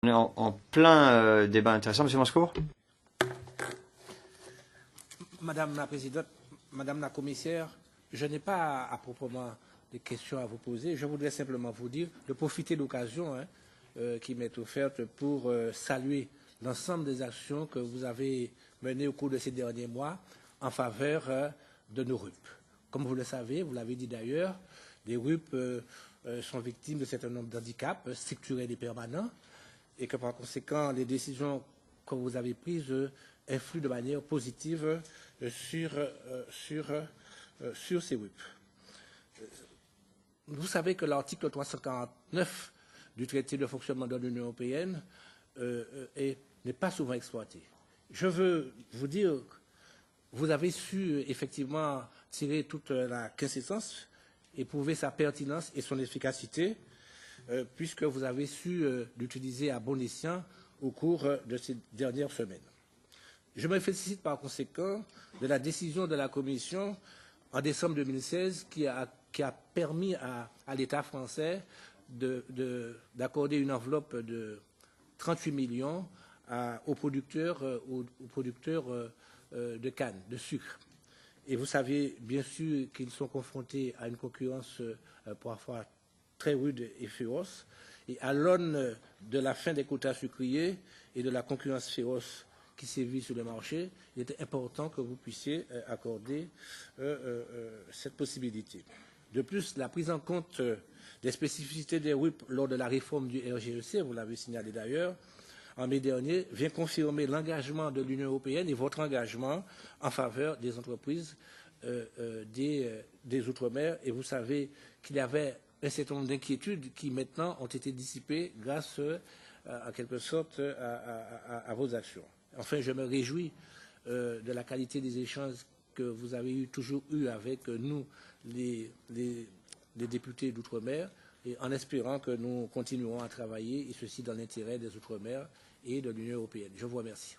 On est en plein débat intéressant, M. Moscourt. Madame la Présidente, Madame la Commissaire, je n'ai pas à proprement des questions à vous poser. Je voudrais simplement vous dire de profiter de l'occasion qui m'est offerte pour saluer l'ensemble des actions que vous avez menées au cours de ces derniers mois en faveur de nos RUP. Comme vous le savez, vous l'avez dit d'ailleurs, les RUP sont victimes de un certain nombre d'handicaps structurels et permanents et que par conséquent, les décisions que vous avez prises influent de manière positive sur ces RUP. Vous savez que l'article 349 du traité de fonctionnement de l'Union européenne n'est pas souvent exploité. Je veux vous dire que vous avez su effectivement tirer toute la quintessence et prouver sa pertinence et son efficacité, puisque vous avez su l'utiliser à bon escient au cours de ces dernières semaines. Je me félicite par conséquent de la décision de la Commission en décembre 2016 qui a permis à l'État français d'accorder une enveloppe de 38 millions aux producteurs de canne, de sucre. Et vous savez bien sûr qu'ils sont confrontés à une concurrence parfois très rude et féroce. Et à l'aune de la fin des quotas sucriers et de la concurrence féroce qui sévit sur le marché, il était important que vous puissiez accorder cette possibilité. De plus, la prise en compte des spécificités des RUP lors de la réforme du RGEC, vous l'avez signalé d'ailleurs, en mai dernier, vient confirmer l'engagement de l'Union européenne et votre engagement en faveur des entreprises des Outre-mer. Et vous savez qu'il y avait un certain nombre d'inquiétudes qui maintenant ont été dissipées grâce, en quelque sorte, à vos actions. Enfin, je me réjouis de la qualité des échanges que vous avez toujours eu avec nous, les députés d'Outre-mer, et en espérant que nous continuerons à travailler, et ceci dans l'intérêt des Outre-mer et de l'Union européenne. Je vous remercie.